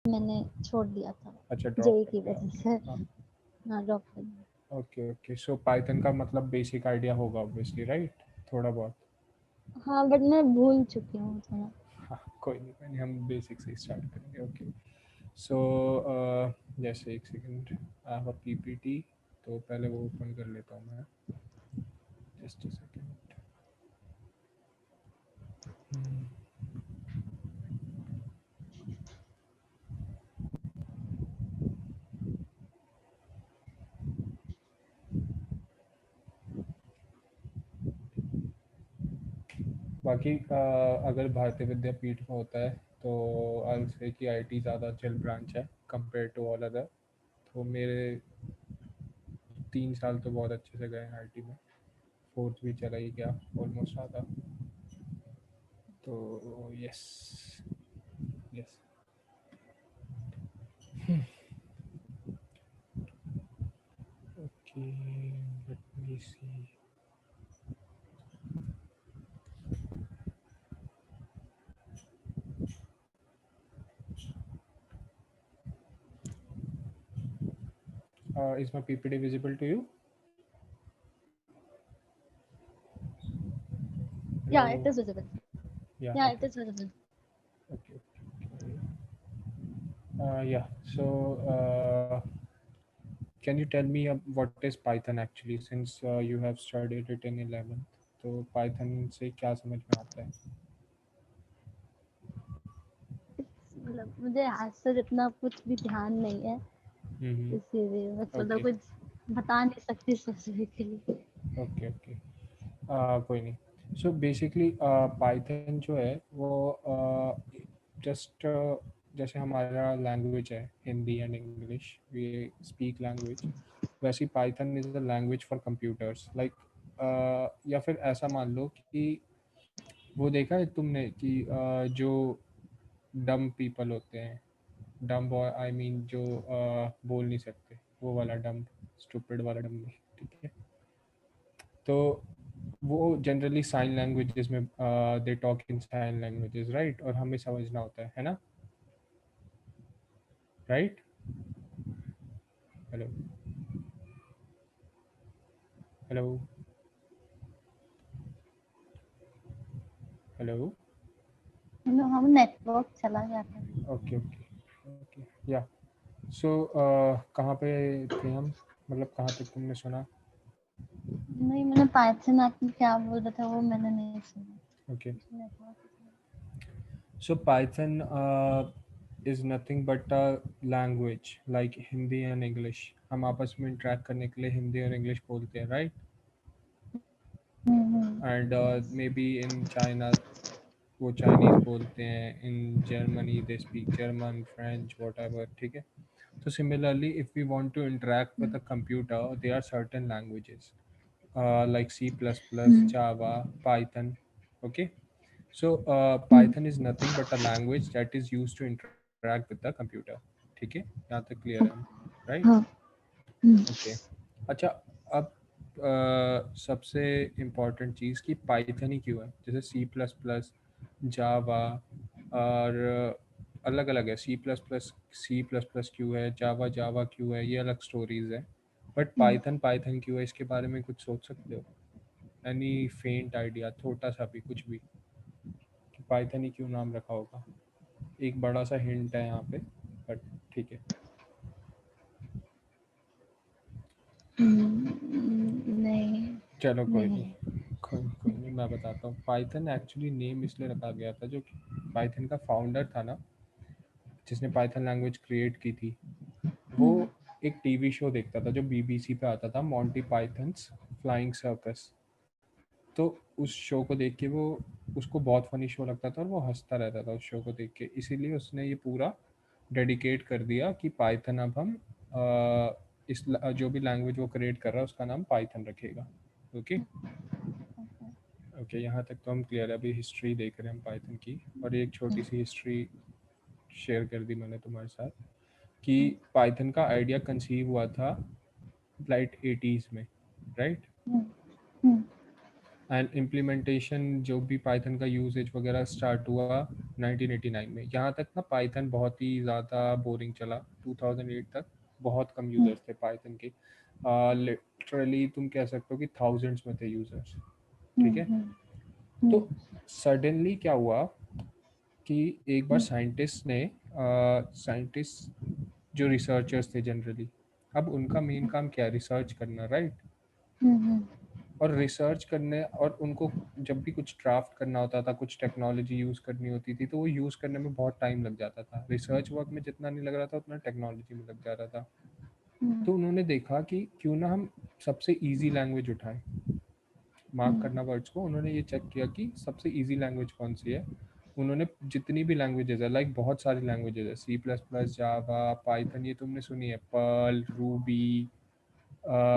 मैंने छोड़ दिया था अच्छा, ड्रॉप जेई कर की दिया, वजह ओके। से। हाँ, हाँ, ड्रॉप कर दिया। Okay okay. सो पाइथन का मतलब बेसिक आइडिया होगा ऑब्वियसली, राइट? थोड़ा बहुत। हाँ, बट मैं भूल चुकी हूँ थोड़ा। हाँ, कोई नहीं, हम बेसिक से स्टार्ट करेंगे, ओके। सो जैसे एक second, I have a PPT, तो पहले वो ओपन कर लेता हूँ मैं, जस्ट अ सेकंड। बाकी अगर भारतीय विद्यापीठ में होता है तो आई से कि आईटी ज़्यादा चिल ब्रांच है कंपेयर टू ऑल अदर। तो मेरे 3 साल तो बहुत अच्छे से गए हैं आईटी में, फोर्थ भी चला ही गया ऑलमोस्ट आधा। तो yes, yes. Okay, let me see. Is my PPT visible to you? या hello? It is visible. Yeah, yeah it okay is visible. Okay okay. Yeah, so can you tell me what is Python actually, since you have studied it in 11th? तो Python से क्या समझ में आता है? मतलब मुझे आज से इतना कुछ भी ध्यान नहीं है, इसीलिए बस मतलब ओके कुछ बता नहीं सकती स्पेसिफिकली। Okay okay. कोई नहीं। सो बेसिकली पाइथन जो है वो जस्ट जैसे हमारा लैंग्वेज है Hindi and English, we speak language, वैसे Python is a language for computers, like या फिर ऐसा मान लो कि वो देखा है तुमने कि जो डम पीपल होते हैं, डम्ब, और आई मीन जो बोल नहीं सकते, वो वाला डम्ब, स्टूपिड वाला डम्ब नहीं, ठीक है? तो वो जनरली साइन लैंग्वेजेस में they talk in sign languages, right? और हमें समझना होता है ना? राइट? हेलो? हेलो? हेलो? हम नेटवर्क चला गया था। Okay okay okay. Yeah, so कहाँ पे थे हम, मतलब कहाँ तक तुमने सुना? नहीं, मैंने पाइथन आपने क्या बोल रहा था वो मैंने नहीं सुना। Okay. Network. So Python is nothing but a language like Hindi and English. हम आपस में इंटरेक्ट करने के लिए हिंदी और इंग्लिश बोलते हैं, right? And may be in China वो चाइनीज़ बोलते हैं, in Germany they speak German, French, what ever, ठीक है? So similarly, if we want to interact with a computer, there are certain languages like C++, Java, Python. Okay, so Python is nothing but a language that is used to interact with the computer. ठीक है, यहाँ तक clear है हम, right? हाँ। Okay. अच्छा, अब सबसे इम्पॉर्टेंट चीज़ कि पाइथन ही क्यों है, जैसे सी प्लस प्लस, जावा, और अलग अलग है। सी प्लस प्लस क्यों है, जावा जावा क्यों है, ये अलग स्टोरीज है। बट पाइथन पाइथन क्यों है, इसके बारे में कुछ सोच सकते हो? एनी फेंट आइडिया, छोटा सा भी, कुछ भी, कि पाइथन ही क्यों नाम रखा होगा? एक बड़ा सा हिंट है यहाँ पे, बट ठीक है। नहीं। चलो कोई नहीं। नहीं, कोई नहीं, मैं बताता हूँ। पाइथन एक्चुअली नेम इसलिए रखा गया था, जो पाइथन का फाउंडर था ना, जिसने पाइथन लैंग्वेज क्रिएट की थी, वो एक टीवी शो देखता था जो बीबीसी पे आता था, मॉन्टी पाइथन्स फ्लाइंग सर्कस। तो उस शो को देख के वो, उसको बहुत फनी शो लगता था और वो हंसता रहता था उस शो को देख के, इसीलिए उसने ये पूरा डेडिकेट कर दिया कि पाइथन अब हम जो भी लैंग्वेज वो क्रिएट कर रहा है उसका नाम पाइथन रखेगा। ओके ओके, यहाँ तक तो हम क्लियर है। अभी हिस्ट्री देख रहे हैं हम पाइथन की, और एक छोटी सी हिस्ट्री शेयर कर दी मैंने तुम्हारे साथ, कि पाइथन का आइडिया कंसीव हुआ था लाइट 80s में, राइट? एंड इम्प्लीमेंटेशन जो भी पाइथन का यूजेज वगैरह स्टार्ट हुआ 1989 में। यहाँ तक ना पाइथन बहुत ही ज़्यादा बोरिंग चला 2008 तक। बहुत कम यूज़र्स थे पाइथन के, लिटरली तुम कह सकते हो कि थाउजेंड्स में थे यूज़र्स। ठीक है, तो सडनली क्या हुआ कि एक बार साइंटिस्ट जो रिसर्चर्स थे जनरली, अब उनका मेन काम क्या है, रिसर्च करना, राइट। और रिसर्च करने, और उनको जब भी कुछ ड्राफ्ट करना होता था, कुछ टेक्नोलॉजी यूज़ करनी होती थी, तो वो यूज़ करने में बहुत टाइम लग जाता था। रिसर्च वर्क में जितना नहीं लग रहा था उतना टेक्नोलॉजी में लग जाता था। तो उन्होंने देखा कि क्यों ना हम सबसे इजी लैंग्वेज उठाएं। मार्क करना वर्ड्स को, उन्होंने ये चेक किया कि सबसे इजी लैंग्वेज कौन सी है। उन्होंने जितनी भी लैंग्वेजेस है, लाइक बहुत सारी लैंग्वेजेस है, C++, जावा, पाइथन, ये तुमने सुनी है, पर्ल, रूबी,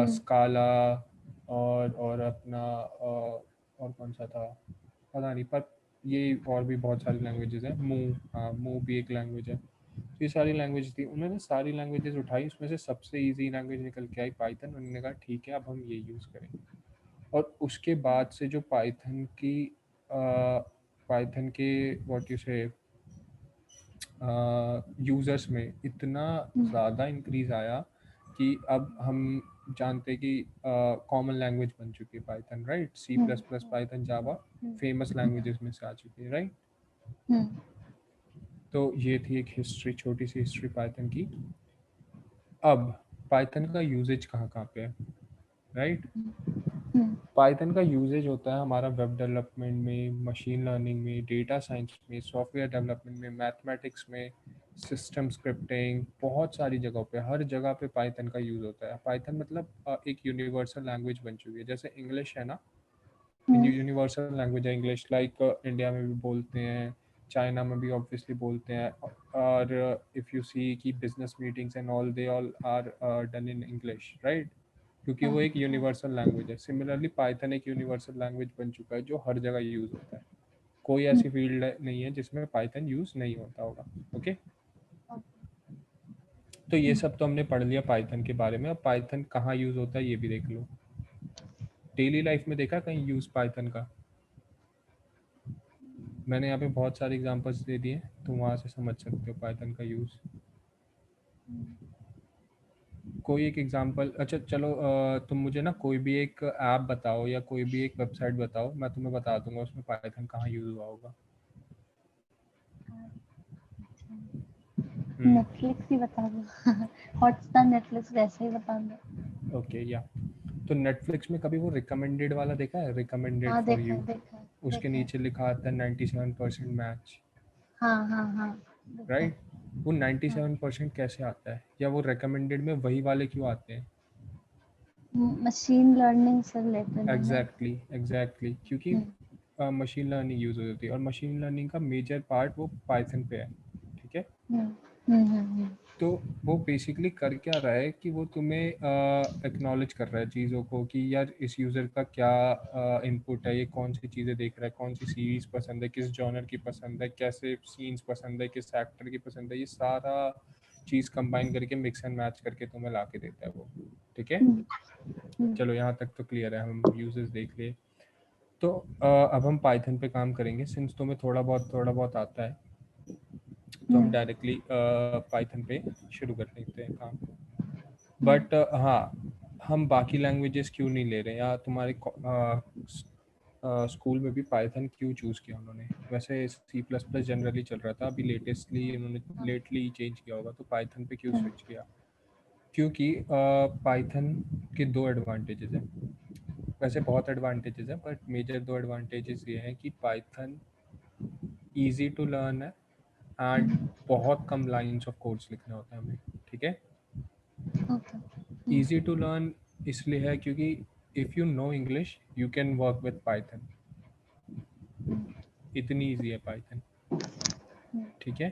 स्काला, और अपना और कौन सा था पता नहीं, पर ये और भी बहुत सारी लैंग्वेजेस हैं। हाँ, मूव भी एक लैंग्वेज है। तो ये सारी लैंग्वेज थी, उन्होंने सारी लैंग्वेजेस उठाई, उसमें से सबसे इजी लैंग्वेज निकल के आई पाइथन। उन्होंने कहा ठीक है, अब हम ये यूज़ करेंगे। और उसके बाद से जो पाइथन के व्हाट यू से यूज़र्स में इतना ज़्यादा इंक्रीज आया कि अब हम जानते हैं कि कॉमन लैंग्वेज बन चुकी है पाइथन, राइट। C++, पाइथन, जावा फेमस लैंग्वेजेस में से आ चुकी है, राइट। तो ये थी एक हिस्ट्री, छोटी सी हिस्ट्री पाइथन की। अब पाइथन का यूजेज कहाँ कहाँ पे है, राइट। पाइथन का यूजेज होता है हमारा वेब डेवलपमेंट में, मशीन लर्निंग में, डेटा साइंस में, सॉफ्टवेयर डेवलपमेंट में, मैथमेटिक्स में, सिस्टम स्क्रिप्टिंग, बहुत सारी जगहों पे, हर जगह पे पाइथन का यूज़ होता है। पाइथन मतलब एक यूनिवर्सल लैंग्वेज बन चुकी है, जैसे इंग्लिश है ना, यूनिवर्सल लैंग्वेज है इंग्लिश। लाइक इंडिया में भी बोलते हैं, चाइना में भी ऑब्वियसली बोलते हैं, और इफ़ यू सी कि business meetings and all, they all are done in English, right, क्योंकि वो एक यूनिवर्सल लैंग्वेज है। सिमिलरली पाइथन एक यूनिवर्सल लैंग्वेज बन चुका है जो हर जगह यूज़ होता है। कोई ऐसी फील्ड नहीं है जिसमें पाइथन यूज़ नहीं होता होगा। ओके, तो ये सब तो हमने पढ़ लिया पाइथन के बारे में। अब पाइथन कहाँ यूज़ होता है ये भी देख लो। डेली लाइफ में देखा कहीं यूज़ पाइथन का? मैंने यहाँ पे बहुत सारे एग्जांपल्स दे दिए, तुम वहाँ से समझ सकते हो पाइथन का यूज़। कोई एक एग्जांपल, अच्छा चलो, तुम मुझे ना कोई भी एक ऐप बताओ या कोई भी एक वेबसाइट बताओ, मैं तुम्हें बता दूंगा उसमें पाइथन कहाँ यूज़ हुआ होगा। नेटफ्लिक्स ही बता दो। हॉटस्टार, नेटफ्लिक्स वैसे ही बता दो। ओके, या तो नेटफ्लिक्स में कभी वो रिकमेंडेड वाला देखा है, रिकमेंडेड फॉर देखा यू, है, देखा है, उसके देखा है। नीचे लिखा आता है 97% मैच, हाँ, देखा है। राइट। वो 97% कैसे आता है, या वो रिकमेंडेड में वही वाले क्यों आते हैं? मशीन लर्निंग से रिलेटेड है ना। एग्जैक्टली, क्योंकि मशीन लर्निंग यूज़ होती है, और मशीन लर्निंग का मेजर पार्ट वो पाइथन पे है, ठीक है। तो वो बेसिकली कर क्या रहा है कि वो तुम्हें एक्नॉलेज कर रहा है चीज़ों को, कि यार इस यूज़र का क्या इनपुट है, ये कौन सी चीज़ें देख रहा है, कौन सी सीरीज़ पसंद है, किस जॉनर की पसंद है, कैसे सीन्स पसंद है, किस एक्टर की पसंद है, ये सारा चीज़ कंबाइन करके मिक्स एंड मैच करके तुम्हें ला के देता है वो, ठीक है। चलो यहाँ तक तो क्लियर है, हम यूजेस देख लिए। तो अब हम पाइथन पे काम करेंगे, सिंस तुम्हें थोड़ा बहुत आता है, तो हम डायरेक्टली पाइथन पे शुरू कर लेते हैं काम। बट हाँ, हम बाकी लैंग्वेजेस क्यों नहीं ले रहे हैं, या तुम्हारे स्कूल में भी पाइथन क्यों चूज़ किया उन्होंने? वैसे C++ जनरली चल रहा था, अभी लेटेस्टली इन्होंने लेटली चेंज किया होगा, तो पाइथन पे क्यों स्विच किया? क्योंकि पाइथन के दो एडवांटेजेस हैं, वैसे बहुत एडवांटेजेस हैं, बट मेजर दो एडवांटेजेस ये हैं कि पाइथन ईजी टू लर्न है, एंड बहुत कम लाइंस ऑफ कोड्स लिखने होते हैं हमें, ठीक है। ईजी टू लर्न इसलिए है क्योंकि if you know English you can work with Python, इतनी ईजी है पाइथन, ठीक है।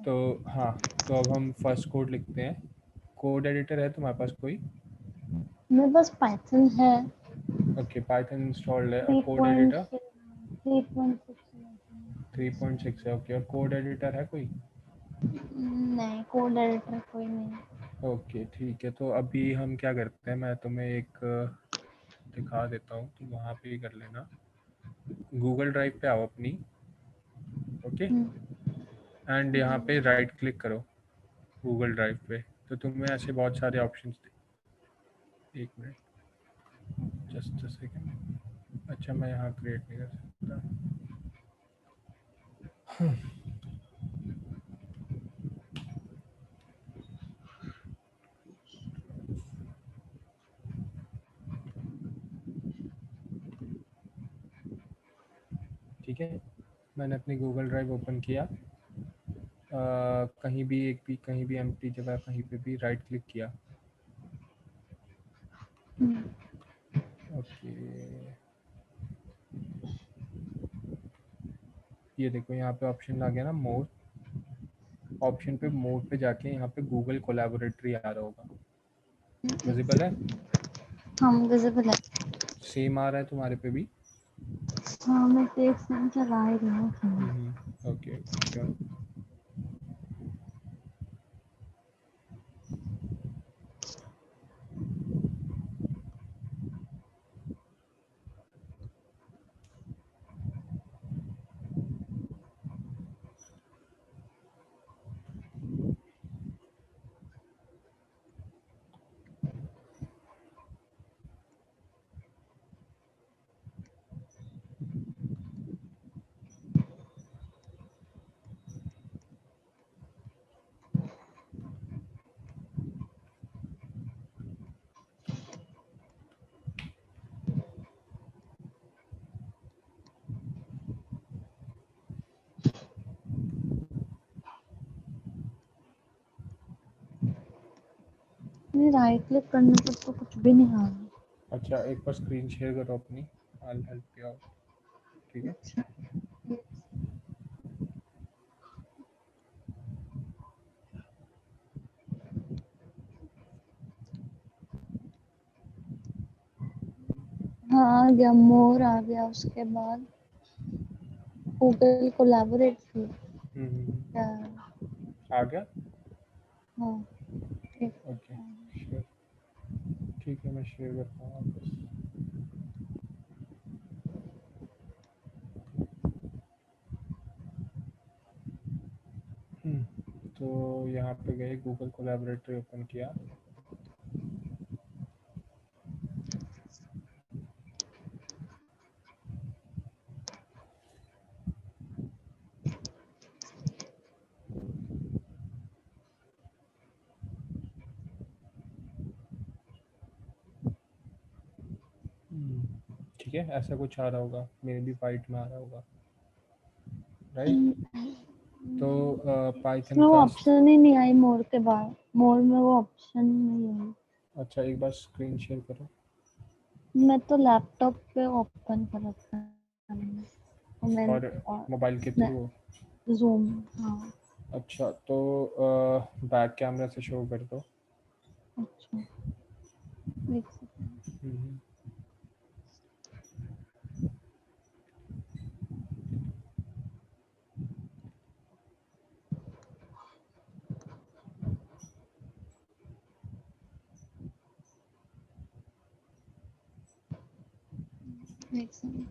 तो हाँ, तो अब हम फर्स्ट कोड लिखते हैं। कोड एडिटर है तुम्हारे पास कोई? मेरे पास पाइथन है। ओके, पाइथन इंस्टॉल्ड है, और कोड एडिटर 3.6 3.6 है, ओके। और कोड एडिटर है कोई? नहीं, कोड एडिटर कोई नहीं। ओके ठीक है, तो अभी हम क्या करते हैं, मैं तुम्हें एक दिखा देता हूँ, तो वहाँ पे ही कर लेना। गूगल ड्राइव पे आओ अपनी, ओके, एंड यहाँ पे राइट क्लिक करो गूगल ड्राइव पे, तो तुम्हें ऐसे बहुत सारे ऑप्शंस एक मिनट, जस्ट अ सेकंड। अच्छा, मैं यहाँ क्रिएट नहीं कर सकता। ठीक है, मैंने अपनी गूगल ड्राइव ओपन किया, कहीं भी एम्प्टी जगह कहीं पे भी राइट क्लिक किया, ओके। ये देखो यहाँ पे ऑप्शन आ गया ना, मोर। ऑप्शन पे मोर पे जाके यहाँ पे गूगल कोलैबोरेटरी आ रहा होगा, विजिबल है? हाँ विजिबल है। सेम आ रहा है तुम्हारे पे भी? हाँ मैं एक सेकंड चला ही रही हूँ। Okay sure. नहीं राइट क्लिक करने पर तो कुछ भी नहीं आ रहा। अच्छा, एक बार स्क्रीन शेयर करो अपनी, I will help you out, ठीक है? हाँ आ गया, मोर आ गया, उसके बाद गूगल कोलैबोरेटरी। आ गया? हाँ ठीक। ओके श्योर, ठीक है, मैं शेयर करता हूँ वापस। तो यहाँ पे गए, गूगल कोलैबोरेटरी ओपन किया, ठीक है, ऐसा कुछ आ रहा होगा, मेरे भी वाइट में आ रहा होगा, राइट? तो पाइथन वो का ऑप्शन ही नहीं आई मोर के बाद, मोर में वो ऑप्शन नहीं आई। अच्छा, एक बार स्क्रीन शेयर करो। मैं तो लैपटॉप पे ओपन कर रखा है और मोबाइल के थ्रू? जूम। हाँ अच्छा, तो बैक कैमरा से शो कर दो। अच्छा एक सेकंड। एक सेकंड।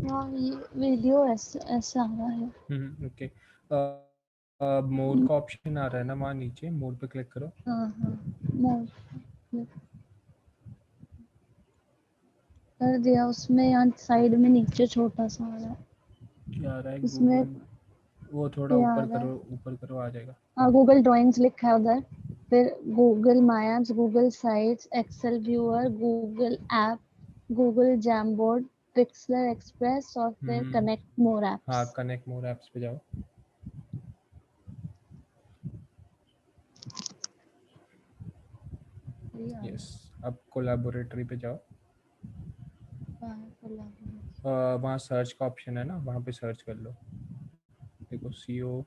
हाँ ये वीडियो ऐसे ऐसे आ रहा है। ओके, मोर का ऑप्शन आ रहा है ना वहाँ नीचे, मोर पे क्लिक करो। हाँ हाँ मोर कर दिया, उसमें यहाँ साइड में नीचे छोटा सा आ रहा है, क्या आ रहा है? उसमें गूगल, वो थोड़ा ये आ ऊपर रहा करो, है। ऊपर करो, आ जाएगा। हाँ गूगल ड्राइंग्स लिखा है उधर, फिर Google my apps, Google sites, Excel viewer, Google app, Google Jamboard, Pixlr express और फिर कनेक्ट मोर हाँ, एप्स। कनेक्ट मोर ऐप्स पे जाओ। ये आ यस, अब कोलैबोरेटरी पे जाओ। गया कोलैबोरेट। वहाँ सर्च का ऑप्शन है ना, वहाँ पे सर्च कर लो। देखो CO।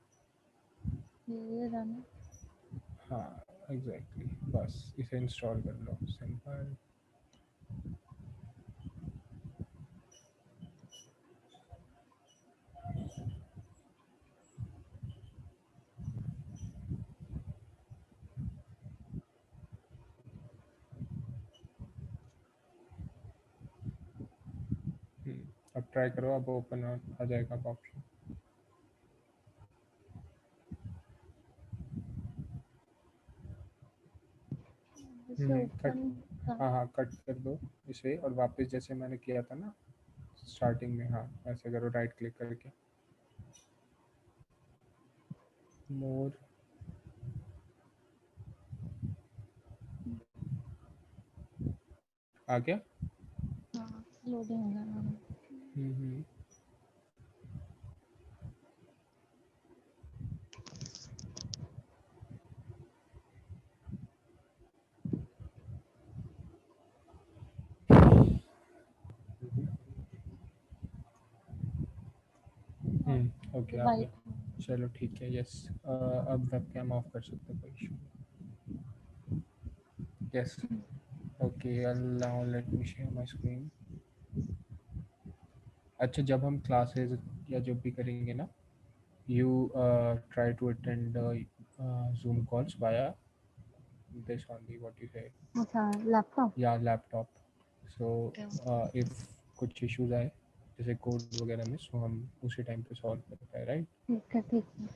ये रहा ना। हाँ एग्जैक्टली, बस इसे इंस्टॉल कर लो, सिंपल। अब ट्राई करो, अब ओपन आ जाएगा ऑप्शन। इसे कट। ओपन हाँ हाँ, कट कर दो इसे और वापस जैसे मैंने किया था ना स्टार्टिंग में, हाँ ऐसे करो, राइट क्लिक करके मोर। आ गया। हाँ लोडिंग हो गया। हम्म। ओके आ वाइट गया। चलो ठीक है, यस। अब वेबकैम ऑफ कर सकते हो, कोई इशू नहीं। Yes. Okay, now let me share my screen. अच्छा, जब हम क्लासेस या जब भी करेंगे ना, you try to attend Zoom calls via this only, what you say, अच्छा laptop. Yeah laptop. So if कुछ इश्यूज आए जैसे कोड वगैरह में, सो हम उसी टाइम पे सॉल्व कर पाए, राइट। ठीक है ठीक है।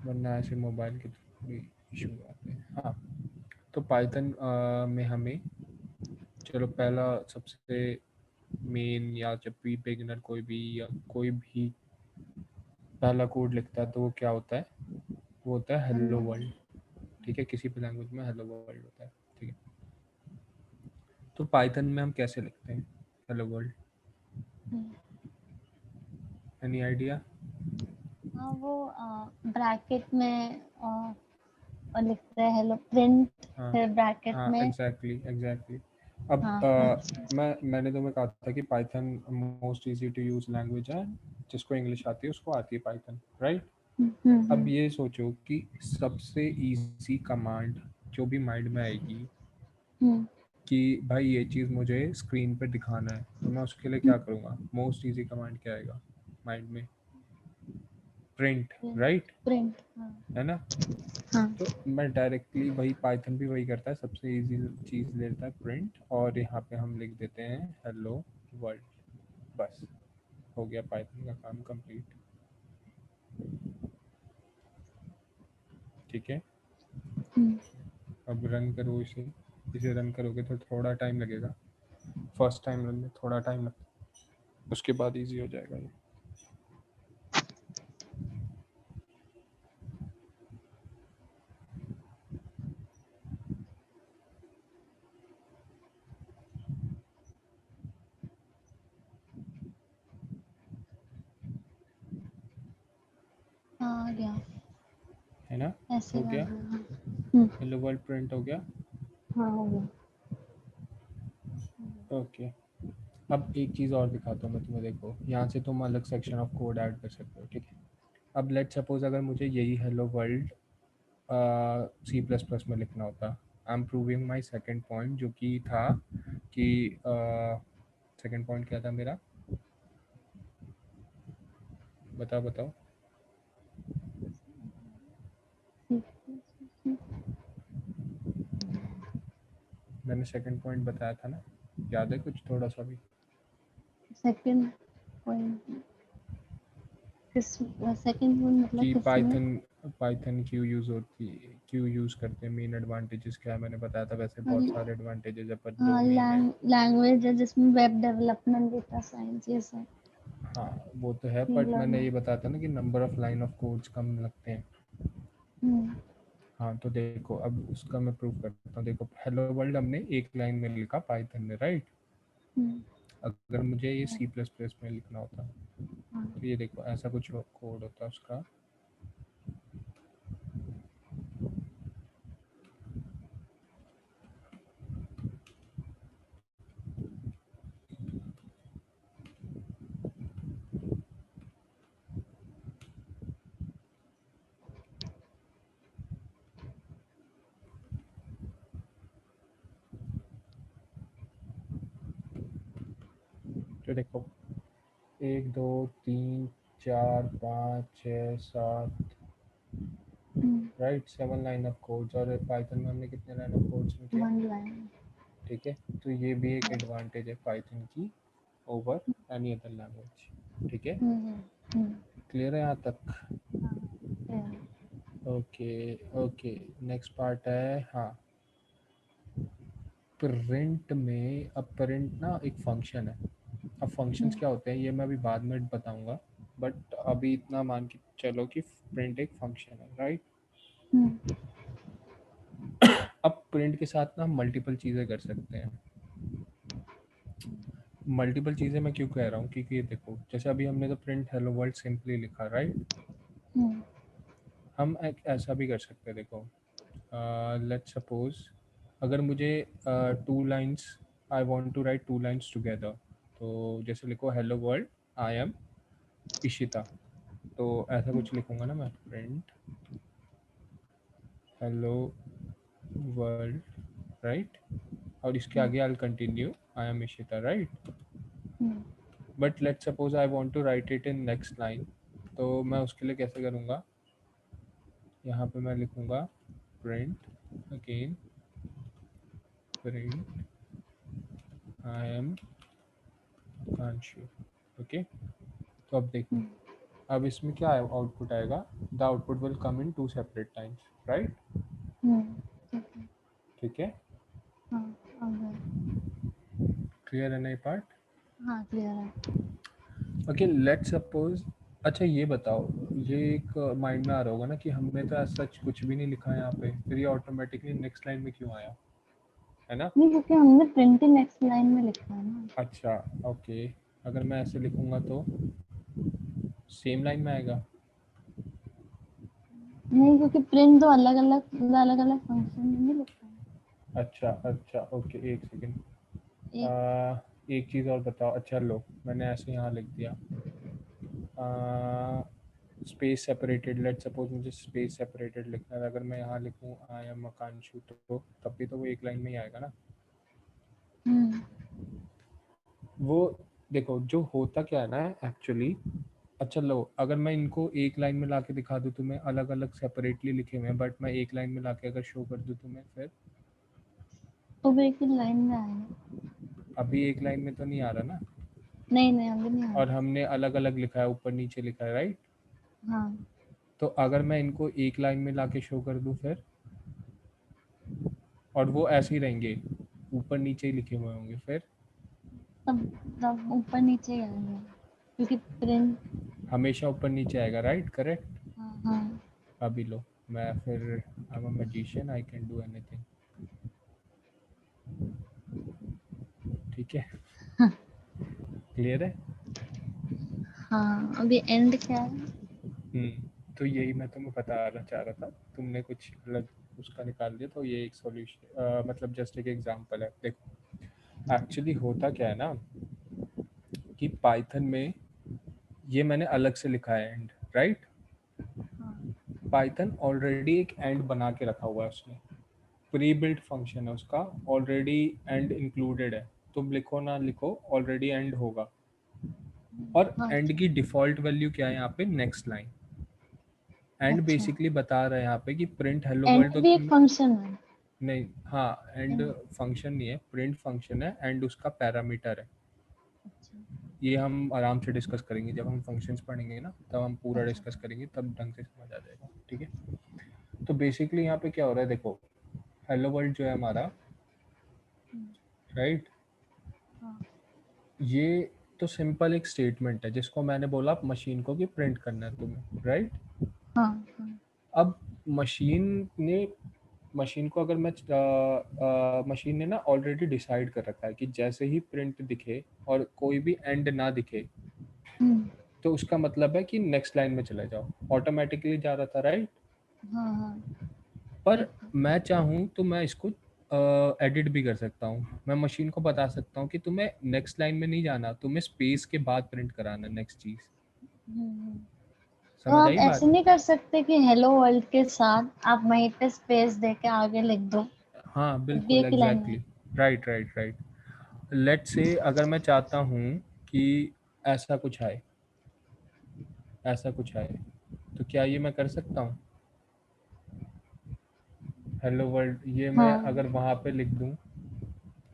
वरना ऐसे मोबाइल के थोड़ी इशू आते हैं। हाँ, तो पाइथन में हमें, चलो पहला सबसे मेन, या जब भी बिगिनर कोई भी या कोई भी पहला कोड लिखता है तो वो क्या होता है, वो होता है हेलो वर्ल्ड। ठीक है, किसी भी लैंग्वेज में हेलो वर्ल्ड होता है। ठीक है, तो पाइथन में हम कैसे लिखते हैं हेलो वर्ल्ड, एनी आइडिया। हाँ वो ब्रैकेट में और लिखते हैं हेलो प्रिंट, हाँ फिर ब्रैकेट हाँ, में। Exactly exactly. अब हाँ हाँ। मैंने तुम्हें कहा था कि Python most easy to use language है, जिसको इंग्लिश आती है उसको आती है पाइथन, राइट। अब हम्म। ये सोचो कि सबसे इजी कमांड जो भी माइंड में आएगी हम्म, कि भाई ये चीज़ मुझे स्क्रीन पे दिखाना है, तो मैं उसके लिए क्या करूँगा, मोस्ट इजी कमांड क्या आएगा माइंड में, प्रिंट, राइट, प्रिंट हाँ। है ना। हाँ तो मैं डायरेक्टली वही, पाइथन भी वही करता है, सबसे इजी चीज़ लेता है प्रिंट, और यहाँ पे हम लिख देते हैं हेलो वर्ल्ड। बस हो गया पाइथन का काम कंप्लीट। ठीक है, हम्म, अब रन करो इसे। इसे रन करोगे तो थोड़ा टाइम लगेगा, फर्स्ट टाइम रन में थोड़ा टाइम लगता है, उसके बाद इजी हो जाएगा ये। हाँ आ गया। है ना, ऐसे हो कर गया, देना। हेलो वर्ल्ड प्रिंट हो गया। हाँ हो गया। ओके, अब एक चीज़ और दिखाता हूँ मैं तुम्हें, देखो यहाँ से तुम अलग सेक्शन ऑफ कोड ऐड कर सकते हो। ठीक है, अब लेट सपोज अगर मुझे यही हेलो वर्ल्ड C++ में लिखना होता, I am proving my second point, जो कि था कि सेकेंड पॉइंट क्या था मेरा, बताओ बताओ। मैंने सेकेंड पॉइंट बताया था ना, याद है कुछ थोड़ा सा भी। सेकंड पॉइंट किस, सेकंड पॉइंट मतलब कि किस में? पाइथन पाइथन क्यों यूज़ होती, क्यों यूज़ करते हैं, मेन एडवांटेजेस क्या है, मैंने बताया था। वैसे बहुत सारे एडवांटेजेस है, पर दो हाँ मेन है। लैंग्वेज है जिसमें वेब डेवलपमेंट, डेटा साइंस ये सब। हाँ वो तो है, बट मैंने लर्निंग। ये बताया था ना कि number of line of codes कम लगते हैं। हम्म हाँ तो देखो, अब उसका मैं प्रूव करता हूँ। देखो हेलो वर्ल्ड हमने एक लाइन में लिखा पाइथन में, राइट। हम्म, अगर मुझे ये C++ में लिखना होता, हाँ तो ये देखो ऐसा कुछ कोड होता उसका। पे देखो 1 2 3 4 5 6 7 राइट 7 लाइन ऑफ कोड्स, और पाइथन में हमने कितने लाइन ऑफ कोड्स लिखे? 1 लाइन। ठीक है, तो ये भी एक एडवांटेज है पाइथन की ओवर एनी अदर लैंग्वेज। ठीक है, क्लियर है यहाँ तक? ओके ओके, नेक्स्ट पार्ट है हाँ प्रिंट में। अब प्रिंट ना एक फंक्शन है। अब फंक्शंस क्या होते हैं ये मैं अभी बाद में बताऊंगा, बट अभी इतना मान के चलो कि प्रिंट एक फंक्शन है, राइट? अब प्रिंट के साथ ना हम मल्टीपल चीज़ें कर सकते हैं। मल्टीपल चीज़ें मैं क्यों कह रहा हूँ, क्योंकि ये देखो जैसे अभी हमने तो प्रिंट हेलो वर्ल्ड सिंपली लिखा, राइट? हम एक ऐसा भी कर सकते हैं, देखो लेट्स सपोज अगर मुझे 2 lines, I want to write 2 lines together, तो जैसे लिखो hello world I am Ishita, तो ऐसा कुछ लिखूंगा ना मैं, प्रिंट हेलो वर्ल्ड, राइट? और इसके आगे I continue I am Ishita, right? But let's suppose I want to write it in next line, तो मैं उसके लिए कैसे करूँगा? यहाँ पे मैं लिखूँगा print again print I am Akanshu. Okay, तो अब देखो अब इसमें क्या आउटपुट आएगा? The output will come in 2 separate times, right? ठीक है, क्लियर है ना ये पार्ट? हाँ क्लियर है। ओके, लेट्स सपोज, अच्छा ये बताओ, ये एक माइंड में आ रहा होगा ना कि हमने तो ऐसा सच कुछ भी नहीं लिखा है यहाँ पे, फिर ये ऑटोमेटिकली नेक्स्ट लाइन में क्यों आया, है ना? नहीं, क्योंकि हमने प्रिंट ही नेक्स्ट लाइन में लिखा है ना। अच्छा ओके, अगर मैं ऐसे लिखूंगा तो सेम लाइन में आएगा? नहीं, क्योंकि प्रिंट तो अलग अलग फंक्शन में नहीं लिखा है। अच्छा अच्छा ओके, एक सेकेंड, एक एक चीज़ और बताओ। अच्छा लो, मैंने ऐसे यहाँ लिख दिया स्पेस सेपरेटेड, लेट सपोज मुझे स्पेस सेपरेटेड लिखना है, अगर मैं यहाँ लिखूँ आई एम आकांशु, तो तब भी तो वो एक लाइन में ही आएगा ना। वो देखो जो होता क्या है ना एक्चुअली, अच्छा लो अगर मैं इनको एक लाइन में लाके दिखा दूँ तुम्हें, अलग अलग सेपरेटली लिखे हुए हैं, बट मैं एक लाइन में लाके अगर शो कर दूँ तुम्हें, फिर तो वो एक ही लाइन में आएगा। अभी एक लाइन में तो नहीं आ रहा ना, नहीं अभी नहीं और आएगा। हमने अलग अलग लिखा है, ऊपर नीचे लिखा है, राइट? हाँ, तो अगर मैं इनको एक लाइन में लाके शो कर दूँ फिर, और वो ऐसे ही रहेंगे, ऊपर नीचे ही लिखे हुए होंगे, फिर तब तब ऊपर नीचे ही आएगा, क्योंकि प्रिंट। हमेशा ऊपर नीचे आएगा, राइट? करेक्ट। हाँ अभी लो, मैं फिर I am a magician, I can do anything. ठीक है, क्लियर है? हाँ, अभी एंड क्या है? तो यही मैं तुम्हें बताना चाह रहा था, तुमने कुछ अलग उसका निकाल दिया, तो ये एक सॉल्यूशन मतलब जस्ट एक एग्जांपल है। देखो एक्चुअली होता क्या है ना कि पाइथन में ये मैंने अलग से लिखा है एंड, राइट? पाइथन ऑलरेडी एक एंड बना के रखा हुआ है उसने, प्री बिल्ट फंक्शन है उसका, ऑलरेडी एंड इंक्लूडेड है, तुम लिखो ना लिखो ऑलरेडी एंड होगा। और हाँ, एंड की डिफ़ॉल्ट वैल्यू क्या है यहाँ पे? Next line. एंड अच्छा। बेसिकली बता रहा है यहाँ पे कि प्रिंट हेलो एंड वर्ल्ड, तो भी एक तुम फंक्शन है। नहीं, हाँ एंड एंड, फंक्शन नहीं है, प्रिंट फंक्शन है, एंड उसका पैरामीटर है। अच्छा ये हम आराम से डिस्कस करेंगे जब हम फंक्शंस पढ़ेंगे ना, तब हम पूरा अच्छा। डिस्कस करेंगे, तब ढंग से समझ आ जाएगा। ठीक है, तो बेसिकली यहाँ पे क्या हो रहा है, देखो हेलो वर्ल्ड जो है हमारा, राइट? हाँ ये तो सिंपल एक स्टेटमेंट है जिसको मैंने बोला मशीन को कि प्रिंट करना है तुम्हें, राइट? हाँ हाँ। अब मशीन को अगर मैं मशीन ने ना ऑलरेडी डिसाइड कर रखा है कि जैसे ही प्रिंट दिखे और कोई भी एंड ना दिखे, तो उसका मतलब है कि नेक्स्ट लाइन में चले जाओ, ऑटोमेटिकली जा रहा था, राइट? हाँ हाँ। पर एक मैं चाहूँ तो मैं इसको एडिट भी कर सकता हूँ। मैं मशीन को बता सकता हूँ कि तुम्हें नेक्स्ट लाइन में नहीं जाना, तुम्हें स्पेस के बाद प्रिंट कराना नेक्स्ट चीज़। तो समझ आप आई ऐसे बात? नहीं कर सकते कि हेलो वर्ल्ड के साथ आप वहीं पे स्पेस दे के आगे लिख दो? हाँ भी बिल्कुल, एक ही लाइन में। Exactly, right right right. Let's say अगर मैं चाहता हूँ कि ऐसा कुछ आए, ऐसा कुछ आए, तो क्या ये मैं कर सकता हूँ? हेलो वर्ल्ड, ये मैं हाँ, अगर वहाँ पे लिख दूँ।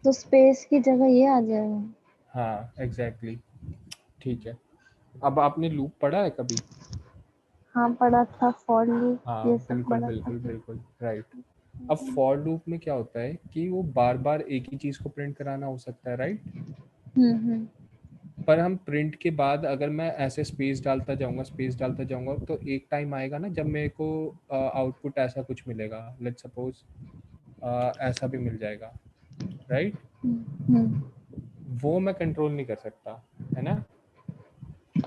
तो स्पेस की जगह ये आ जाएगा। हाँ एग्जैक्टली exactly, ठीक है। अब आपने लूप पढ़ा है कभी? हाँ, पढ़ा था फॉर लूप, हाँ ये सब बिल्कुल पढ़ा था बिल्कुल फिर। बिल्कुल राइट। अब फॉर लूप में क्या होता है कि वो बार बार एक ही चीज़ को प्रिंट कराना हो सकता है, राइट। हम्म। पर हम प्रिंट के बाद अगर मैं ऐसे स्पेस डालता जाऊंगा, स्पेस डालता जाऊंगा, तो एक टाइम आएगा ना जब मेरे को आउटपुट ऐसा कुछ मिलेगा, लेट्स सपोज ऐसा भी मिल जाएगा, राइट। हम्म। वो मैं कंट्रोल नहीं कर सकता, है ना।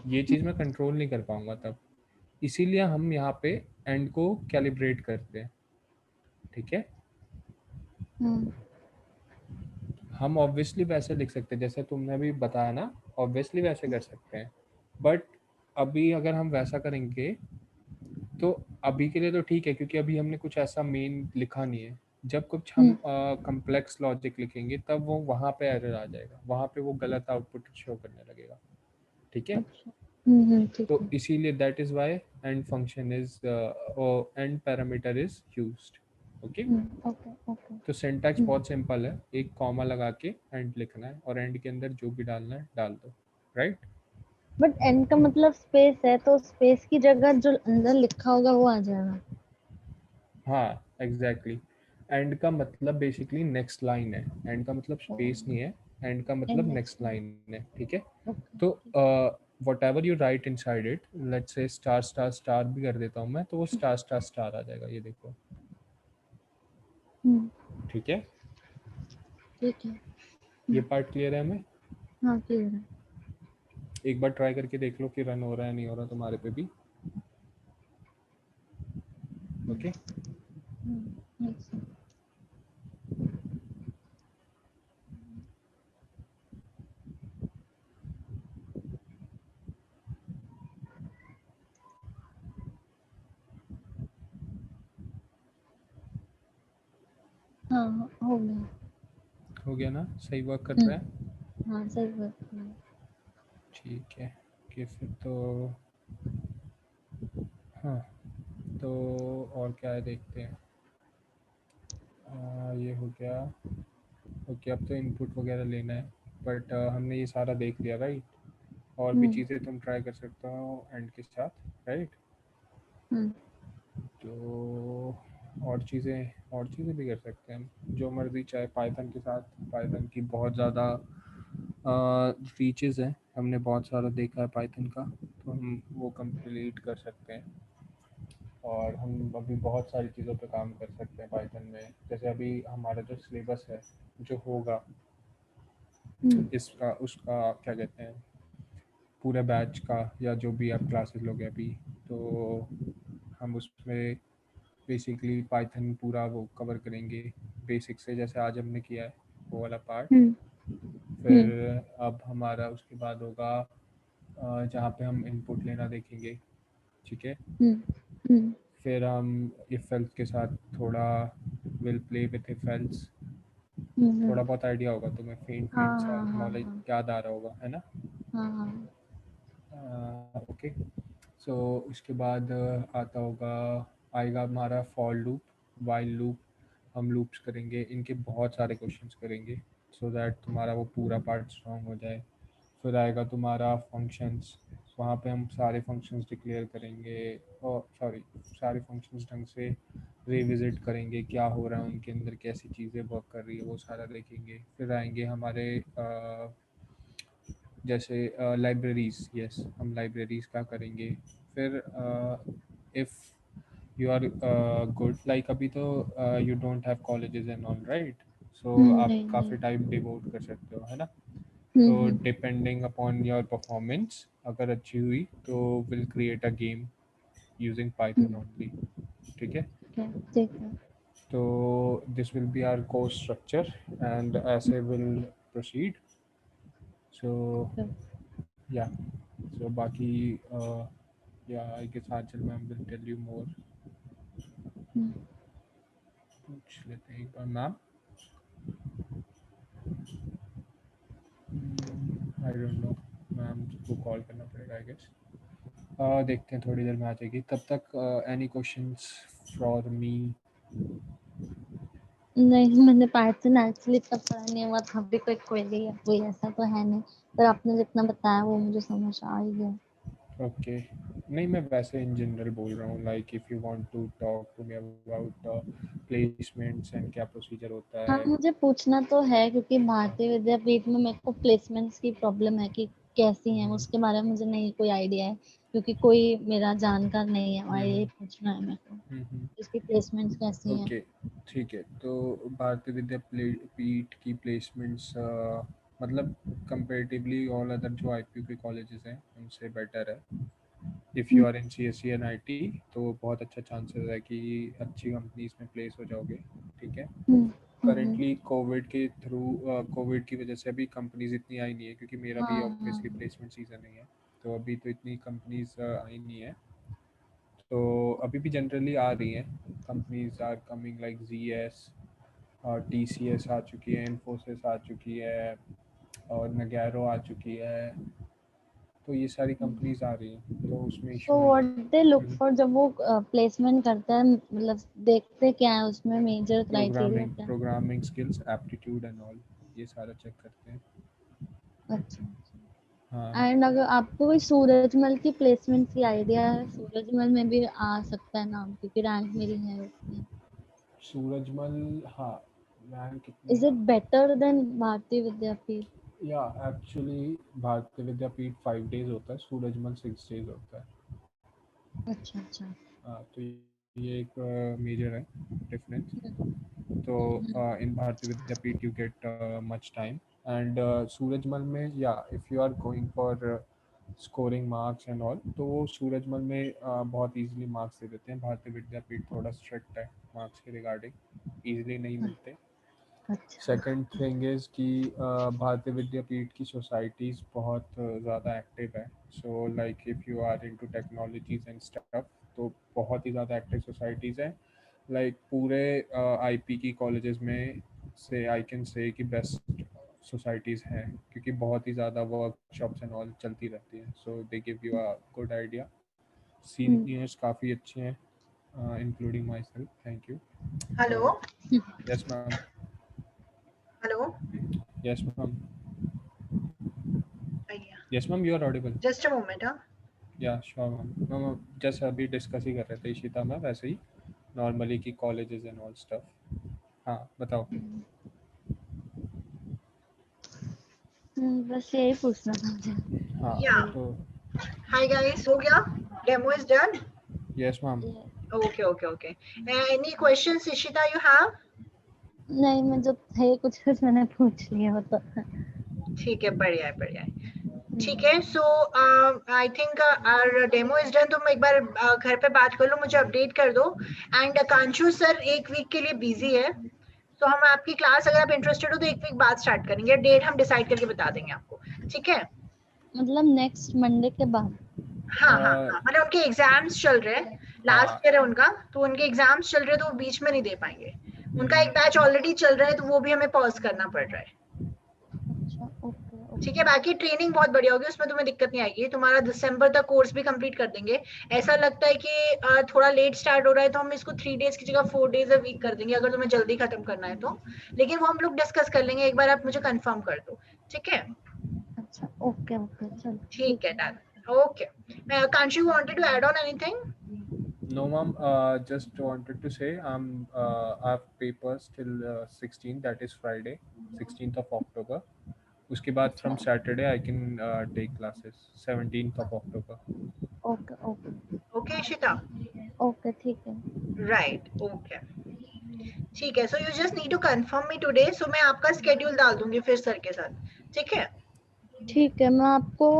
ये चीज़ मैं कंट्रोल नहीं कर पाऊंगा तब। इसीलिए हम यहाँ पे एंड को कैलिब्रेट करते हैं, ठीक है। हम्म। हम ऑब्वियसली वैसे लिख सकते हैं जैसे तुमने अभी बताया ना, ऑब्वियसली वैसे कर सकते हैं। बट अभी अगर हम वैसा करेंगे तो अभी के लिए तो ठीक है, क्योंकि अभी हमने कुछ ऐसा मेन लिखा नहीं है। जब कुछ हम हम्म। कम्प्लेक्स लॉजिक लिखेंगे तब वो वहाँ पे एरर आ जाएगा, वहाँ पे वो गलत आउटपुट शो करने लगेगा, ठीक है। अच्छा। ठीक तो है। इसीलिए that is why and function is and parameter is used, okay. Okay okay. तो सिंटैक्स बहुत सिंपल है, एक कॉमा लगा के एंड लिखना है और एंड के अंदर जो भी डालना है डाल दो, राइट। बट एन का मतलब स्पेस है, तो स्पेस की जगह जो अंदर लिखा होगा वो आ जाएगा। हाँ एग्जैक्टली, एंड का मतलब बेसिकली नेक्स्ट लाइन है, एंड का मतलब ओ, स्पेस नहीं है, एंड का एन मतलब नेक्स्ट नेक्स्ट लाइन है, ठीक है। ओके। तो what ever you right in side it, let's say star star star भी कर देता हूँ मैं, तो वो स्टार स्टार स्टार आ जाएगा, ये देखो, हम्म। ठीक है। ठीक है। ये पार्ट क्लियर है हमें। हाँ, क्लियर है। एक बार ट्राई करके देख लो कि रन हो रहा है नहीं हो रहा तुम्हारे पे भी, ओके। एक सेकंड। हाँ हाँ, हो गया। हो गया ना, सही वर्क कर रहा है। हाँ, सही बात है। ठीक है, कि फिर तो हाँ, तो और क्या है देखते हैं। ये हो गया, ओके। अब तो इनपुट वगैरह लेना है, बट हमने ये सारा देख लिया, राइट। और भी हम्म। चीज़ें तुम ट्राई कर सकते हो एंड के साथ, राइट। हम्म। तो और चीज़ें भी कर सकते हैं हम, जो मर्ज़ी, चाहे पाइथन के साथ। पाइथन की बहुत ज़्यादा फीचर्स हैं, हमने बहुत सारा देखा है पाइथन का, तो हम वो कंप्लीट कर सकते हैं। और हम अभी बहुत सारी चीज़ों पे काम कर सकते हैं पाइथन में, जैसे अभी हमारा जो सिलेबस है, जो होगा हम्म। इसका उसका क्या कहते हैं, पूरे बैच का, या जो भी आप क्लासेस लोगे अभी, तो हम उसमें बेसिकली पाइथन पूरा वो कवर करेंगे, बेसिक से, जैसे आज हमने किया है वो वाला पार्ट। हम्म। फिर हम्म। अब हमारा उसके बाद होगा जहाँ पे हम इनपुट लेना देखेंगे, ठीक है। हम्म। हम्म। फिर हम इफ एल्स के साथ थोड़ा will play with if else, hmm. थोड़ा बहुत आइडिया होगा तुम्हें, फेंट हाँ फेंट सा हाँ हाँ नॉलेज हाँ याद आ रहा होगा, है ना। हाँ हाँ। ओके। सो उसके बाद आता होगा, आएगा हमारा फॉर लूप, वाइल लूप, हम लूप्स करेंगे, इनके बहुत सारे क्वेश्चंस करेंगे, सो दैट तुम्हारा वो पूरा पार्ट स्ट्रॉन्ग हो जाए। फिर आएगा तुम्हारा फंक्शंस, वहाँ पे हम सारे फंक्शंस डिक्लेयर करेंगे, और सॉरी, सारे फंक्शंस ढंग से रिविजिट करेंगे, क्या हो रहा है उनके अंदर, कैसी चीज़ें वर्क कर रही है, वो सारा देखेंगे। फिर आएंगे हमारे जैसे लाइब्रेरीज, यस, हम लाइब्रेरीज का करेंगे। फिर if you are good, like अभी तो you don't have colleges and all, right. So आप नहीं नहीं। काफ़ी टाइम डिवोट कर सकते हो, है ना। तो hmm. Depending upon your performance, अगर अच्छी हुई तो will create a game using Python hmm. Only, ठीक है। ठीक है, ठीक है। तो this will be our course structure and ऐसे will proceed. So okay. Yeah, so बाकी या I guess Aanchal ma'am will tell you more. Hmm. पूछ लेते हैं एक बार ma'am. I don't know. Ma'am को कॉल करना पड़ेगा आई गेस। देखते हैं थोड़ी देर में आ जाएगी। तब तक एनी क्वेश्चंस फॉर मी? नहीं, मैंने पाइथन एक्चुअली तब पढ़ा नहीं हुआ था, अभी कोई क्वेरी या कोई ऐसा तो है नहीं, पर आपने जितना बताया वो मुझे समझ आ ही गया। ओके नहीं, मैं वैसे इन जनरल बोल रहा हूँ, like if you want to talk to me about placements and क्या प्रोसीजर होता हाँ, है। मुझे पूछना तो है क्योंकि भारतीय विद्यापीठ में मेरे को प्लेसमेंट्स की प्रॉब्लम है कि कैसी है, उसके बारे में मुझे नहीं कोई आइडिया है क्योंकि कोई मेरा जानकार नहीं है, और ये पूछना है मेरे को हम्म। इसकी प्लेसमेंट्स कैसी हैं। ओके ठीक है। तो भारतीय विद्यापीठ की प्लेसमेंट्स मतलब कंपेरेटिवली ऑल अदर जो आईपीयू के कॉलेजेस हैं उनसे बेटर है। If you hmm, are in CSC and IT तो बहुत अच्छा चांसेस है कि अच्छी कंपनीज में प्लेस हो जाओगे। ठीक है। हम्म, हम्म, करेंटली कोविड की वजह से अभी कंपनीज इतनी आई नहीं है, क्योंकि मेरा भी हाँ हाँ। ऑब्वियसली प्लेसमेंट सीजन नहीं है, तो अभी तो इतनी कंपनीज आई नहीं है। तो अभी भी जनरली आ रही हैं companies are coming, like GS और टीसीएस आ चुकी है, इन्फोसिस आ चुकी है और नगैरो आ चुकी है। तो ये सारी कंपनीज आ रही हैं, तो उसमें सो इशू नहीं व्हाट है। दे लुक फॉर जब वो प्लेसमेंट करते हैं, मतलब देखते क्या है उसमें, मेजर क्राइटेरिया क्या है? Programming skills, aptitude and all, ये सारा चेक करते हैं। अच्छा। हाँ। एंड अगर आपको कोई सूरजमल की प्लेसमेंट की आइडिया है, सूरजमल में भी आ सकता है नाम क्योंकि रैंक मेरी है उसमें। सूरजमल, हाँ। रैंक कितनी इज है? इट बेटर देन भारतीय विद्यापीठ? या एक्चुअली भारतीय विद्यापीठ 5 डेज होता है, सूरजमल 6 डेज होता है। अच्छा अच्छा। हाँ, तो ये एक मेजर है डिफरेंस। तो hmm, in Bharati Vidyapeeth you get much time, and Surajmal में या if you are going for scoring marks and all, तो वो सूरजमल में बहुत इजीली मार्क्स दे देते हैं। भारतीय विद्यापीठ थोड़ा स्ट्रिक्ट है मार्क्स के रिगार्डिंग, इजीली नहीं मिलते। अच्छा। सेकंड थिंग इज़ कि भारतीय विद्यापीठ की सोसाइटीज़ बहुत ज़्यादा एक्टिव है। So like if you are into technologies and stuff, तो बहुत ही ज़्यादा एक्टिव सोसाइटीज़ हैं। लाइक पूरे आईपी की कॉलेजेस में से आई कैन से कि बेस्ट सोसाइटीज़ हैं, क्योंकि बहुत ही ज़्यादा वर्कशॉप्स एंड ऑल चलती रहती हैं। So they give you a good idea. Hmm, seniors काफ़ी अच्छे हैं, including myself. Thank you. Hello yes ma'am. Hello yes ma'am. भैया yes ma'am, you are audible. Just a moment. हाँ yeah sure ma'am. Ma'am जैसे अभी discuss ही कर रहे थे इशिता मैम, वैसे ही नॉर्मली की कॉलेजेस एंड ऑल स्टफ। हाँ बताओ। बस यही पूछना था मुझे। हाँ या तो हाय गाइस, हो गया? Demo is done. Yes ma'am. ये- okay okay okay. Any questions Ishita you have? नहीं, मैं जो थे कुछ कुछ मैंने पूछ लिया हो तो। ठीक है, बढ़िया है बढ़िया है। ठीक हम्म, है, so I think our demo is done. तुम एक बार घर पे बात कर लो, मुझे अपडेट कर दो। एंड कांशु सर एक वीक के लिए बिजी है, तो हम आपकी क्लास, अगर आप इंटरेस्टेड हो तो एक वीक बाद स्टार्ट करेंगे। डेट हम डिसाइड करके बता देंगे आपको, ठीक है? मतलब नेक्स्ट मंडे के बाद? हाँ हाँ हाँ, मतलब उनके एग्जाम्स चल रहे हैं, लास्ट हाँ। ईयर है उनका, तो उनके एग्जाम्स चल रहे हैं, तो वो बीच में नहीं दे पाएंगे। उनका एक बैच ऑलरेडी चल रहा है, तो वो भी हमें पॉज करना पड़ रहा है। अच्छा, ओके ठीक है, ओके। बाकी ट्रेनिंग बहुत बढ़िया होगी, उसमें तुम्हें दिक्कत नहीं आएगी। तुम्हारा दिसंबर तक कोर्स भी कंप्लीट कर देंगे। ऐसा लगता है कि थोड़ा लेट स्टार्ट हो रहा है, तो हम इसको 3 डेज की जगह 4 डेज अ वीक कर देंगे, अगर तुम्हें जल्दी खत्म करना है तो। लेकिन वो हम लोग डिस्कस कर लेंगे, एक बार आप मुझे कंफर्म कर दो, ठीक है? अच्छा, ओके ओके, चलो ठीक ठीक है, है। Done. Okay. Kanshu wanted to add on anything? No, ma'am. Just wanted to say I have papers till 16th, that is Friday, 16th of October. उसके बाद अच्छा, from Saturday I can take classes 17th of October. Okay okay okay Ishita, okay, ठीक है। Right, okay. ठीक है, so you just need to confirm me today, सो मैं आपका स्केड्यूल डाल दूंगी फिर सर के साथ, ठीक है? ठीक है, मैं आपको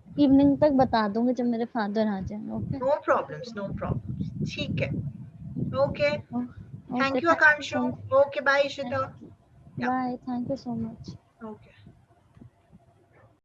इवनिंग तक बता दूंगी जब मेरे फादर आ जाएं। Okay no problems no problems, ठीक है। Okay, okay, thank you thank you Akanshu. So much. Okay, bye Ishita. Yeah, bye, thank you so much. Okay.